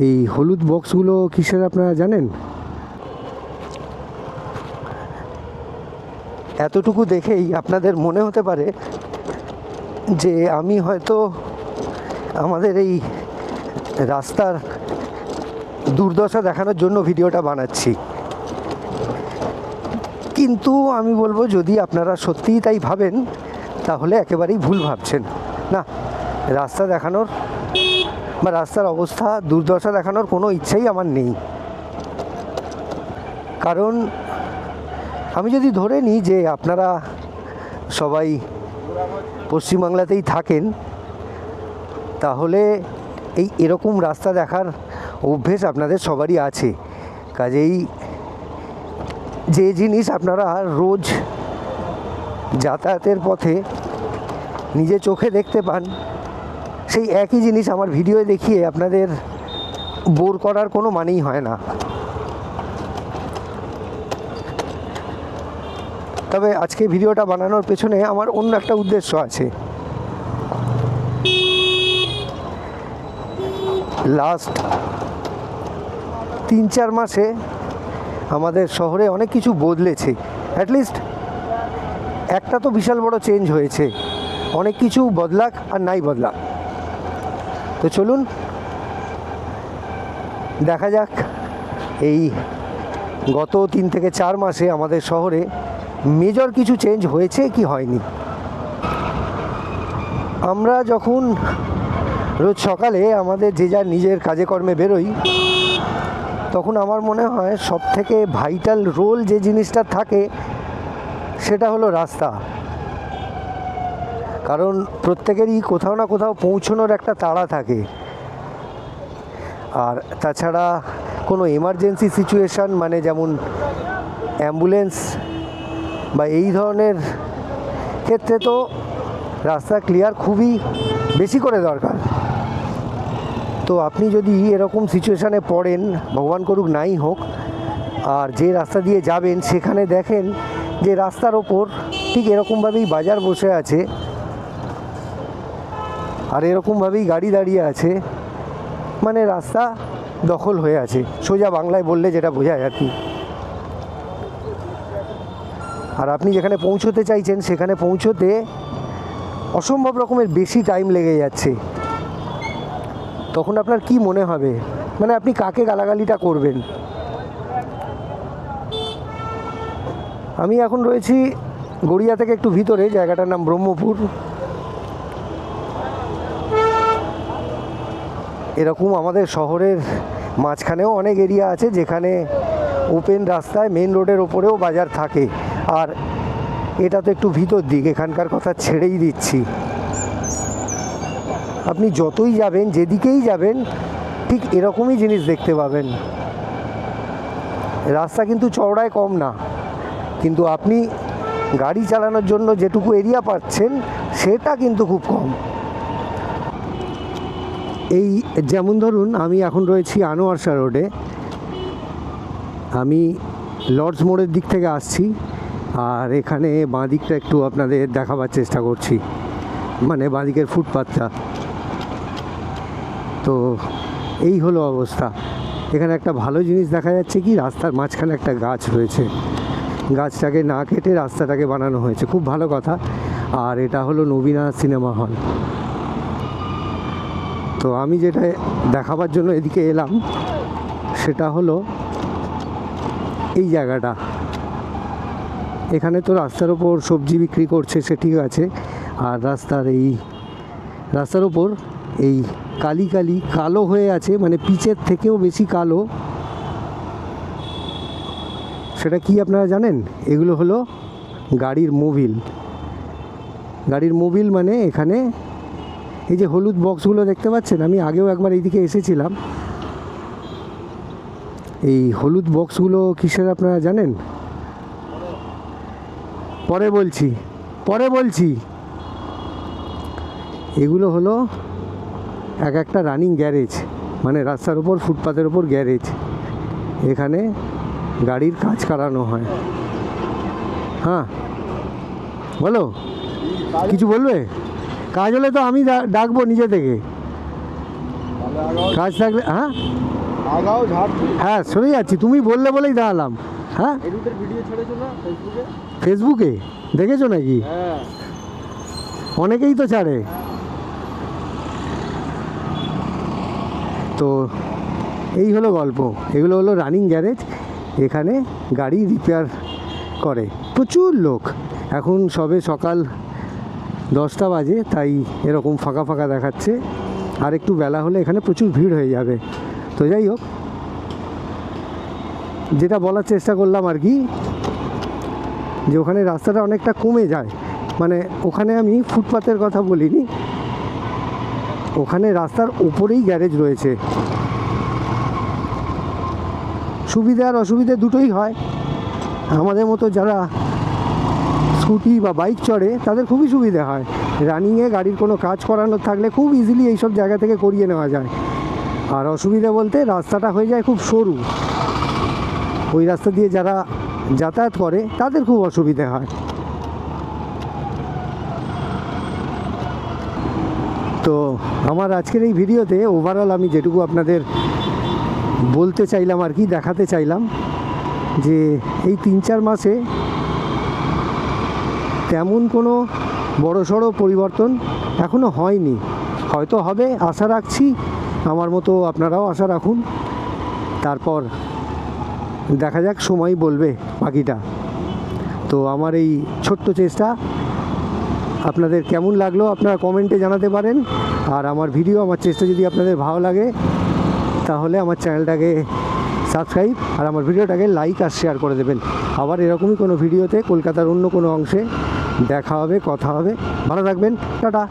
এই হলুদ বক্সগুলো কিসের আপনারা জানেন? এতটুকু দেখেই আপনাদের মনে হতে পারে যে আমি হয়তো আমাদের এই রাস্তার দুর্দশা দেখানোর জন্য ভিডিওটা বানাচ্ছি, কিন্তু আমি বলবো যদি আপনারা সত্যিই তাই ভাবেন তাহলে একেবারেই ভুল ভাবছেন। না, রাস্তা দেখানোর বা রাস্তার অবস্থা দুর্দশা দেখানোর কোনো ইচ্ছাই আমার নেই। কারণ আমি যদি ধরে নিই যে আপনারা সবাই পশ্চিমবাংলাতেই থাকেন, তাহলে এরকম রাস্তা দেখার অভ্যেস আপনাদের সবারই আছে। কাজেই যে জিনিস আপনারা রোজ যাতায়াতের পথে নিজে চোখে দেখতে পান, সেই একই জিনিস আমার ভিডিওয়ে দেখিয়ে আপনাদের বোর করার কোনো মানেই হয় না। তবে আজকে ভিডিওটা বানানোর পেছনে আমার অন্য একটা উদ্দেশ্য আছে। লাস্ট 3-4 মাসে আমাদের শহরে অনেক কিছু বদলেছে। অ্যাটলিস্ট একটা তো বিশাল বড় চেঞ্জ হয়েছে। অনেক কিছু বদলাক আর নাই বদলাক, তো চলুন দেখা যাক এই গত 3 থেকে 4 মাসে আমাদের শহরে মেজর কিছু চেঞ্জ হয়েছে কি হয়নি। আমরা যখন রোজ সকালে আমাদের যে যার নিজের কাজে কর্মে বেরোই, তখন আমার মনে হয় সবথেকে ভাইটাল রোল যে জিনিসটা থাকে সেটা হলো রাস্তা। কারণ প্রত্যেকেরই কোথাও না কোথাও পৌঁছানোর একটা তাড়া থাকে। আর তাছাড়া কোনো এমার্জেন্সি সিচুয়েশান, মানে যেমন অ্যাম্বুলেন্স বা এই ধরনের ক্ষেত্রে তো রাস্তা ক্লিয়ার খুবই বেশি করে দরকার। তো আপনি যদি এরকম সিচুয়েশানে পড়েন, ভগবান করুক নাই হোক, আর যে রাস্তা দিয়ে যাবেন সেখানে দেখেন যে রাস্তার ওপর ঠিক এরকমভাবেই বাজার বসে আছে আর এরকমভাবেই গাড়ি দাঁড়িয়ে আছে, মানে রাস্তা দখল হয়ে আছে, সোজা বাংলায় বললে যেটা বোঝায় আর কি। আর আপনি যেখানে পৌঁছতে চাইছেন সেখানে পৌঁছতে অসম্ভব রকমের বেশি টাইম লেগে যাচ্ছে। তখন আপনার কি মনে হবে, মানে আপনি কাকে গালাগালিটা করবেন? আমি এখন রয়েছি গড়িয়া থেকে একটু ভিতরে, জায়গাটার নাম ব্রহ্মপুর। এরকম আমাদের শহরের মাঝখানেও অনেক এরিয়া আছে যেখানে ওপেন রাস্তায় মেন রোডের ওপরেও বাজার থাকে, আর এটা তো একটু ভিতর দিক, এখানকার কথা ছেড়েই দিচ্ছি। আপনি যতই যাবেন, যেদিকেই যাবেন, ঠিক এরকমই জিনিস দেখতে পাবেন। রাস্তা কিন্তু চওড়ায় কম না, কিন্তু আপনি গাড়ি চালানোর জন্য যেটুকু এরিয়া পাচ্ছেন সেটা কিন্তু খুব কম। এই যেমন ধরুন আমি এখন রয়েছি আনোয়ার শাহ রোডে, আমি লর্ডস মোড়ের দিক থেকে আসছি, আর এখানে বাঁ দিকটা একটু আপনাদের দেখাবার চেষ্টা করছি, মানে বাঁ দিকের ফুটপাথটা। তো এই হলো অবস্থা। এখানে একটা ভালো জিনিস দেখা যাচ্ছে কি, রাস্তার মাঝখানে একটা গাছ রয়েছে, গাছটাকে না কেটে রাস্তাটাকে বানানো হয়েছে, খুব ভালো কথা। আর এটা হলো নবীনা সিনেমা হল। তো আমি যেটা দেখাবার জন্য এদিকে এলাম সেটা হলো এই জায়গাটা। এখানে তো রাস্তার ওপর সবজি বিক্রি করছে, সে ঠিক আছে, আর রাস্তার ওপর এই কালি কালি কালো হয়ে আছে, মানে পিচের থেকেও বেশি কালো। সেটা কি আপনারা জানেন? এগুলো হলো গাড়ির মোবিল। গাড়ির মোবিল মানে এখানে এই যে হলুদ বক্সগুলো দেখতে পাচ্ছেন, আমি আগেও একবার এইদিকে এসেছিলাম। এই হলুদ বক্সগুলো কিসের আপনারা জানেন? পরে বলছি। এগুলো হলো এক একটা রানিং গ্যারেজ, মানে রাস্তার ওপর ফুটপাথের ওপর গ্যারেজ। এখানে গাড়ির কাজ করানো হয়। হ্যাঁ বলো, কিছু বলবে? কাজ হলে তো আমি ডাকবো নিজে থেকে, কাজ থাকলে। হ্যাঁ আগাও ঝাড় হ্যাঁ সরে যাচ্ছি, তুমি বললে বলেই দাঁড়ালাম। হ্যাঁ এই রুটের ভিডিও ছেড়েছো না ফেসবুকে? ফেসবুকে দেখেছো নাকি? হ্যাঁ অনেকেই তো ছাড়ে। তো এই হলো গল্প, এগুলো হলো রানিং গ্যারেজ, এখানে গাড়ি রিপেয়ার করে প্রচুর লোক। এখন সবে সকাল 10টা বাজে, তাই এরকম ফাঁকা ফাঁকা দেখাচ্ছে। আর একটু বেলা হলে এখানে প্রচুর ভিড় হয়ে যাবে। তো যাই হোক, যেটা বলার চেষ্টা করলাম আর কি, যে ওখানে রাস্তাটা অনেকটা কমে যায়। মানে ওখানে আমি ফুটপাতের কথা বলিনি, ওখানে রাস্তার উপরেই গ্যারেজ রয়েছে। সুবিধা আর অসুবিধে দুটোই হয়। আমাদের মতো যারা স্কুটি বা বাইক চড়ে তাদের খুবই সুবিধা হয়। রানিংয়ে গাড়ির কোনো কাজ করানোর থাকলে খুব ইজিলি এইসব জায়গা থেকে করিয়ে নেওয়া যায়। আর অসুবিধা বলতে রাস্তাটা হয়ে যায় খুব সরু, ওই রাস্তা দিয়ে যারা যাতায়াত করে তাদের খুব অসুবিধা হয়। তো আমার আজকের এই ভিডিওতে ওভারঅল আমি যেটুকু আপনাদের বলতে চাইলাম আর কি, দেখাতে চাইলাম, যে এই 3-4 মাসে তেমন কোনো বড়সড় পরিবর্তন এখনও হয়নি। হয়তো হবে, আশা রাখছি। আমার মতো আপনারাও আশা রাখুন, তারপর দেখা যাক, সময় বলবে বাকিটা। তো আমার এই ছোট্ট চেষ্টা আপনাদের কেমন লাগলো আপনারা কমেন্টে জানাতে পারেন। আর আমার ভিডিও, আমার চেষ্টা যদি আপনাদের ভালো লাগে তাহলে আমার চ্যানেলটাকে সাবস্ক্রাইব আর আমার ভিডিওটাকে লাইক আর শেয়ার করে দেবেন। আবার এরকমই কোনো ভিডিওতে কলকাতার অন্য কোনো অংশে দেখা হবে, কথা হবে। ভালো থাকবেন, টাটা।